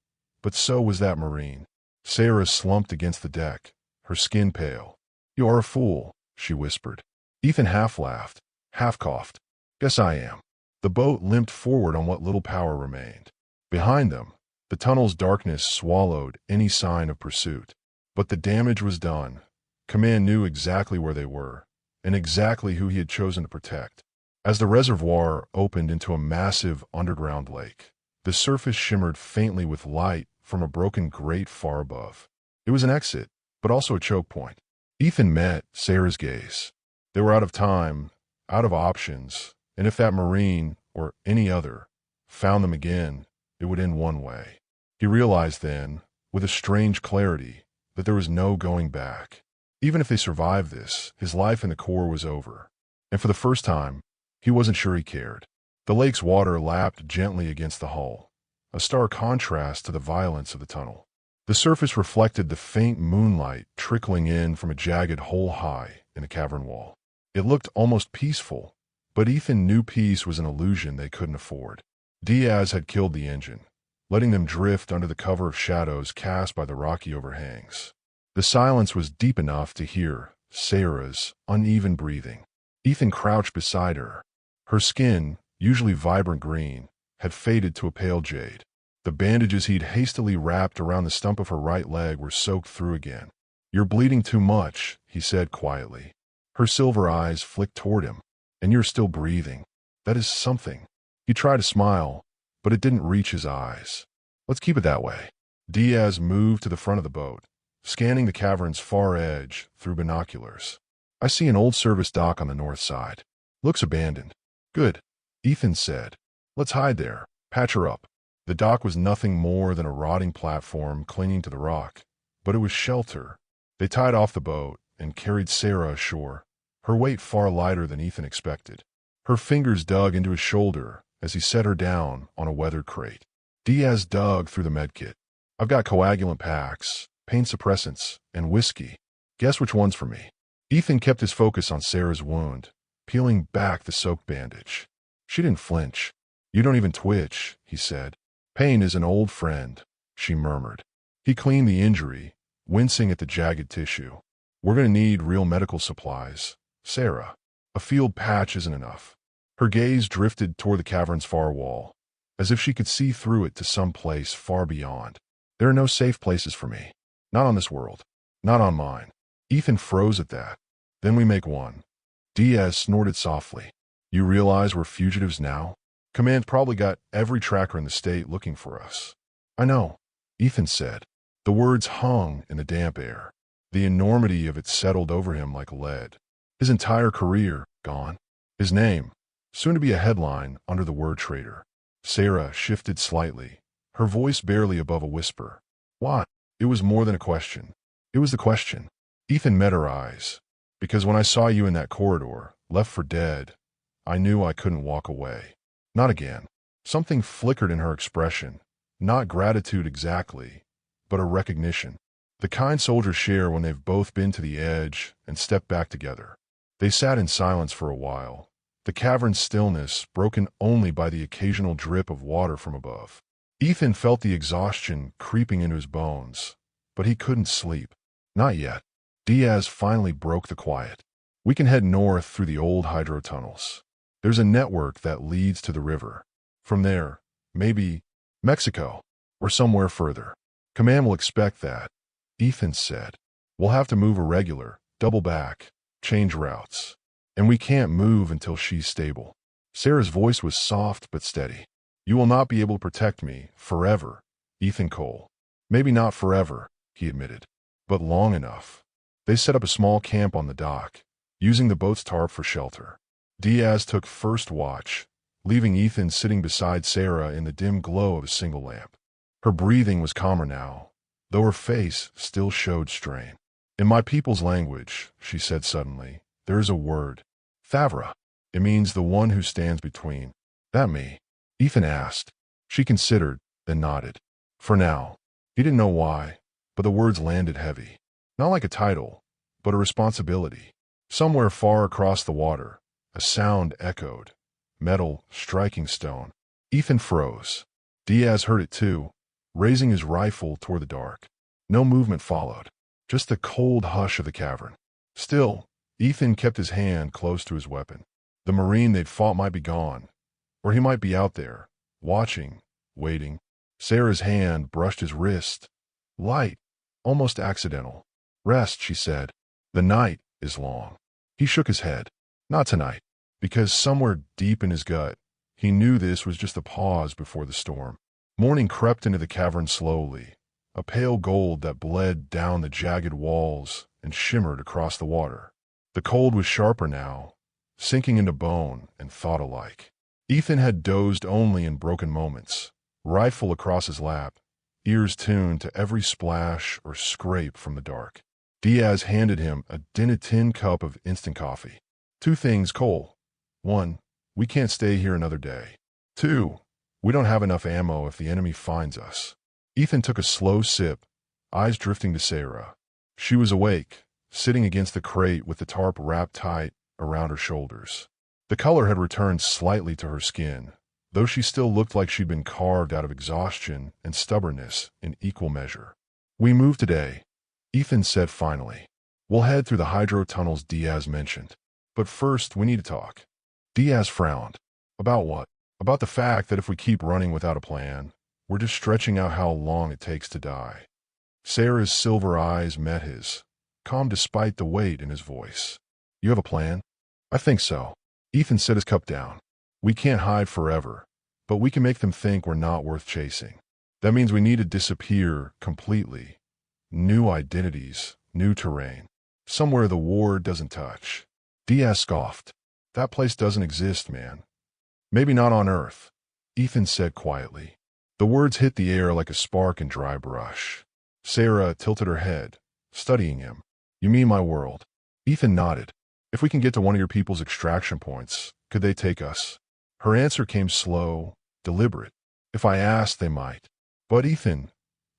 but so was that Marine. Sarah slumped against the deck, her skin pale. "You are a fool," she whispered. Ethan half laughed, half coughed. "Guess I am." The boat limped forward on what little power remained. Behind them, the tunnel's darkness swallowed any sign of pursuit. But the damage was done. Command knew exactly where they were, and exactly who he had chosen to protect. As the reservoir opened into a massive underground lake, the surface shimmered faintly with light from a broken grate far above. It was an exit, but also a choke point. Ethan met Sarah's gaze. They were out of time, out of options, and if that Marine, or any other, found them again, it would end one way. He realized then, with a strange clarity, that there was no going back. Even if they survived this, his life in the Corps was over. And for the first time, he wasn't sure he cared. The lake's water lapped gently against the hull, a stark contrast to the violence of the tunnel. The surface reflected the faint moonlight trickling in from a jagged hole high in the cavern wall. It looked almost peaceful, but Ethan knew peace was an illusion they couldn't afford. Diaz had killed the engine, letting them drift under the cover of shadows cast by the rocky overhangs. The silence was deep enough to hear Sarah's uneven breathing. Ethan crouched beside her. Her skin, usually vibrant green, had faded to a pale jade. The bandages he'd hastily wrapped around the stump of her right leg were soaked through again. "You're bleeding too much," he said quietly. Her silver eyes flicked toward him. "And you're still breathing. That is something." He tried to smile, but it didn't reach his eyes. "Let's keep it that way." Diaz moved to the front of the boat, scanning the cavern's far edge through binoculars. "I see an old service dock on the north side. Looks abandoned." "Good," Ethan said. "Let's hide there, patch her up." The dock was nothing more than a rotting platform clinging to the rock, but it was shelter. They tied off the boat and carried Sarah ashore, her weight far lighter than Ethan expected. Her fingers dug into his shoulder as he set her down on a weathered crate. Diaz dug through the medkit. "I've got coagulant packs, pain suppressants, and whiskey. Guess which one's for me?" Ethan kept his focus on Sarah's wound, peeling back the soaked bandage. She didn't flinch. "You don't even twitch," he said. "Pain is an old friend," she murmured. He cleaned the injury, wincing at the jagged tissue. "We're going to need real medical supplies, Sarah. A field patch isn't enough." Her gaze drifted toward the cavern's far wall, as if she could see through it to some place far beyond. "There are no safe places for me. Not on this world. Not on mine." Ethan froze at that. "Then we make one." Diaz snorted softly. "You realize we're fugitives now? Command's probably got every tracker in the state looking for us." "I know," Ethan said. The words hung in the damp air. The enormity of it settled over him like lead. His entire career, gone. His name, soon to be a headline under the word traitor. Sarah shifted slightly, her voice barely above a whisper. Why? It was more than a question. It was the question. Ethan met her eyes. Because when I saw you in that corridor, left for dead, I knew I couldn't walk away. Not again. Something flickered in her expression. Not gratitude exactly, but a recognition. The kind soldiers share when they've both been to the edge and stepped back together. They sat in silence for a while, the cavern's stillness broken only by the occasional drip of water from above. Ethan felt the exhaustion creeping into his bones, but he couldn't sleep. Not yet. Diaz finally broke the quiet. We can head north through the old hydro tunnels. There's a network that leads to the river. From there, maybe Mexico, or somewhere further. Command will expect that, Ethan said. We'll have to move irregular, double back, change routes. And we can't move until she's stable. Sarah's voice was soft but steady. You will not be able to protect me forever, Ethan Cole. Maybe not forever, he admitted, but long enough. They set up a small camp on the dock, using the boat's tarp for shelter. Diaz took first watch, leaving Ethan sitting beside Sarah in the dim glow of a single lamp. Her breathing was calmer now, though her face still showed strain. In my people's language, she said suddenly, there is a word. Thavra. It means the one who stands between. That me? Ethan asked. She considered, then nodded. For now. He didn't know why, but the words landed heavy. Not like a title, but a responsibility. Somewhere far across the water, a sound echoed. Metal striking stone. Ethan froze. Diaz heard it too, raising his rifle toward the dark. No movement followed, just the cold hush of the cavern. Still, Ethan kept his hand close to his weapon. The Marine they'd fought might be gone, or he might be out there, watching, waiting. Sarah's hand brushed his wrist. Light, almost accidental. Rest, she said. The night is long. He shook his head. Not tonight, because somewhere deep in his gut, he knew this was just a pause before the storm. Morning crept into the cavern slowly, a pale gold that bled down the jagged walls and shimmered across the water. The cold was sharper now, sinking into bone and thought alike. Ethan had dozed only in broken moments, rifle across his lap, ears tuned to every splash or scrape from the dark. Diaz handed him a dinted tin cup of instant coffee. 2 things, Cole. 1, we can't stay here another day. 2, we don't have enough ammo if the enemy finds us. Ethan took a slow sip, eyes drifting to Sarah. She was awake, sitting against the crate with the tarp wrapped tight around her shoulders. The color had returned slightly to her skin, though she still looked like she'd been carved out of exhaustion and stubbornness in equal measure. We move today, Ethan said finally. We'll head through the hydro tunnels Diaz mentioned. But first, we need to talk. Diaz frowned. About what? About the fact that if we keep running without a plan, we're just stretching out how long it takes to die. Sarah's silver eyes met his, calm despite the weight in his voice. You have a plan? I think so. Ethan set his cup down. We can't hide forever, but we can make them think we're not worth chasing. That means we need to disappear completely. New identities, new terrain. Somewhere the war doesn't touch. Diaz scoffed. That place doesn't exist, man. Maybe not on Earth, Ethan said quietly. The words hit the air like a spark in dry brush. Sarah tilted her head, studying him. You mean my world? Ethan nodded. If we can get to one of your people's extraction points, could they take us? Her answer came slow, deliberate. If I asked, they might. But Ethan,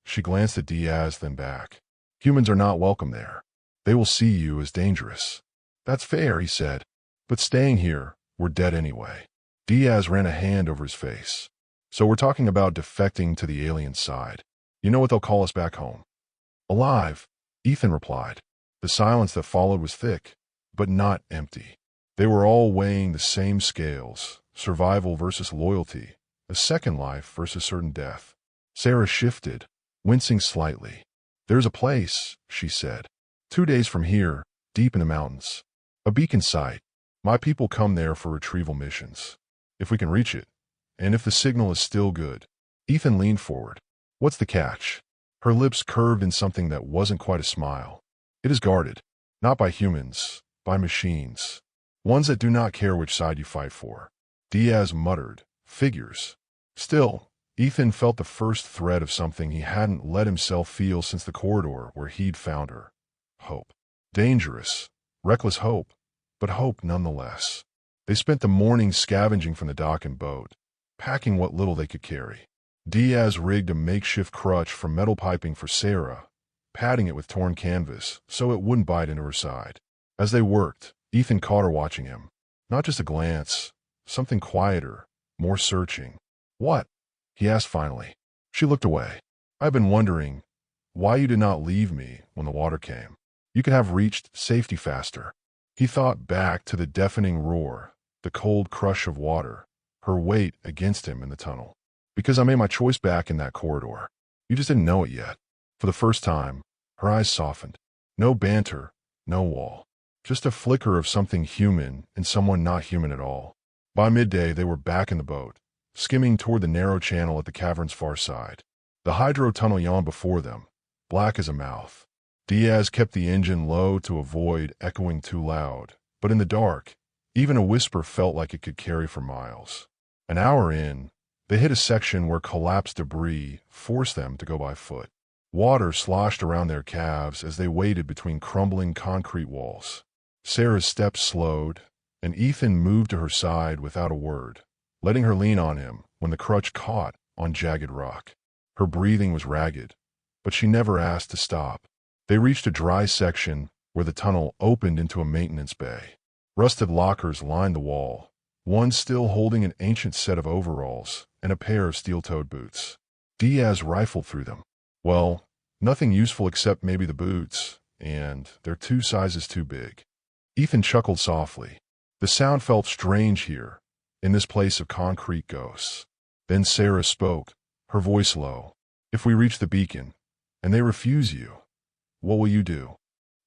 she glanced at Diaz then back. Humans are not welcome there. They will see you as dangerous. That's fair, he said. But staying here, we're dead anyway. Diaz ran a hand over his face. So we're talking about defecting to the alien side. You know what they'll call us back home? Alive, Ethan replied. The silence that followed was thick, but not empty. They were all weighing the same scales, survival versus loyalty, a second life versus certain death. Sarah shifted, wincing slightly. There's a place, she said. 2 days from here, deep in the mountains. A beacon site. My people come there for retrieval missions. If we can reach it, and if the signal is still good. Ethan leaned forward. What's the catch? Her lips curved in something that wasn't quite a smile. It is guarded, not by humans, by machines. Ones that do not care which side you fight for. Diaz muttered, figures. Still, Ethan felt the first thread of something he hadn't let himself feel since the corridor where he'd found her. Hope. Dangerous, reckless hope, but hope nonetheless. They spent the morning scavenging from the dock and boat, packing what little they could carry. Diaz rigged a makeshift crutch from metal piping for Sarah, padding it with torn canvas so it wouldn't bite into her side. As they worked, Ethan caught her watching him. Not just a glance, something quieter, more searching. What? He asked finally. She looked away. I've been wondering why you did not leave me when the water came. You could have reached safety faster. He thought back to the deafening roar, the cold crush of water, her weight against him in the tunnel. Because I made my choice back in that corridor. You just didn't know it yet. For the first time, her eyes softened. No banter, no wall. Just a flicker of something human in someone not human at all. By midday, they were back in the boat, skimming toward the narrow channel at the cavern's far side. The hydro tunnel yawned before them, black as a mouth. Diaz kept the engine low to avoid echoing too loud, but in the dark, even a whisper felt like it could carry for miles. An hour in, they hit a section where collapsed debris forced them to go by foot. Water sloshed around their calves as they waded between crumbling concrete walls. Sarah's steps slowed, and Ethan moved to her side without a word, letting her lean on him when the crutch caught on jagged rock. Her breathing was ragged, but she never asked to stop. They reached a dry section where the tunnel opened into a maintenance bay. Rusted lockers lined the wall, one still holding an ancient set of overalls and a pair of steel-toed boots. Diaz rifled through them. Well, nothing useful except maybe the boots, and they're 2 sizes too big. Ethan chuckled softly. The sound felt strange here, in this place of concrete ghosts. Then Sarah spoke, her voice low. If we reach the beacon, and they refuse you, what will you do?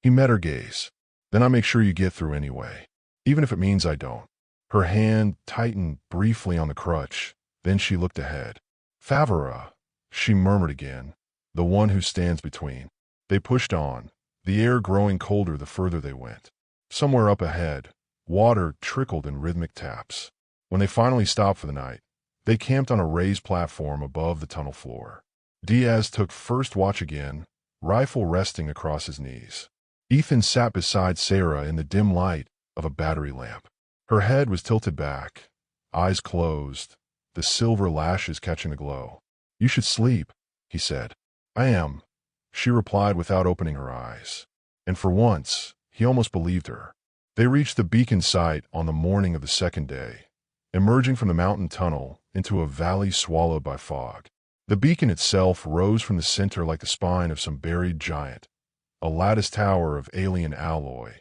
He met her gaze. Then I make sure you get through anyway, even if it means I don't. Her hand tightened briefly on the crutch, then she looked ahead. Favara, she murmured again, the one who stands between. They pushed on, the air growing colder the further they went. Somewhere up ahead, water trickled in rhythmic taps. When they finally stopped for the night, they camped on a raised platform above the tunnel floor. Diaz took first watch again, rifle resting across his knees. Ethan sat beside Sarah in the dim light of a battery lamp. Her head was tilted back, eyes closed, the silver lashes catching the glow. You should sleep, he said. I am, she replied without opening her eyes. And for once, he almost believed her. They reached the beacon site on the morning of the second day, emerging from the mountain tunnel into a valley swallowed by fog. The beacon itself rose from the center like the spine of some buried giant, a lattice tower of alien alloy,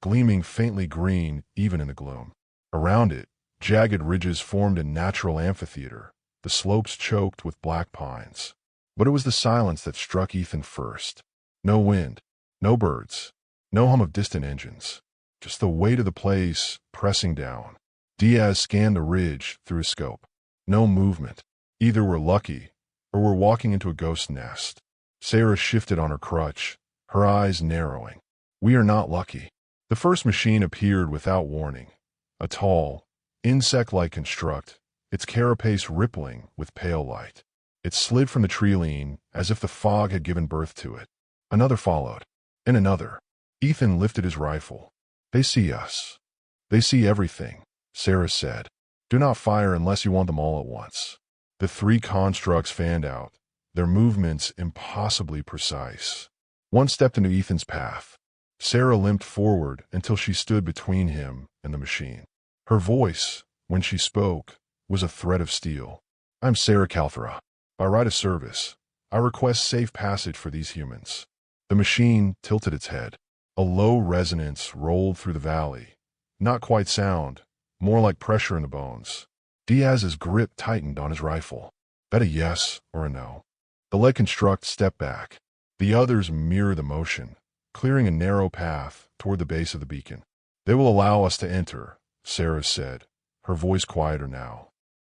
gleaming faintly green even in the gloom. Around it, jagged ridges formed a natural amphitheater, the slopes choked with black pines. But it was the silence that struck Ethan first. No wind, no birds, no hum of distant engines, just the weight of the place pressing down. Diaz scanned the ridge through his scope. No movement. Either we're lucky, or we're walking into a ghost nest. Sarah shifted on her crutch, her eyes narrowing. We are not lucky. The first machine appeared without warning. A tall, insect-like construct, its carapace rippling with pale light. It slid from the tree-line as if the fog had given birth to it. Another followed, and another. Ethan lifted his rifle. They see us. They see everything, Sarah said. Do not fire unless you want them all at once. The 3 constructs fanned out, their movements impossibly precise. One stepped into Ethan's path. Sarah limped forward until she stood between him and the machine. Her voice, when she spoke, was a thread of steel. I'm Sarah Calthera. By right of service, I request safe passage for these humans. The machine tilted its head. A low resonance rolled through the valley. Not quite sound, more like pressure in the bones. Diaz's grip tightened on his rifle. Bet a yes or a no. The lead construct stepped back. The others mirrored the motion, clearing a narrow path toward the base of the beacon. They will allow us to enter, Sarah said, her voice quieter now.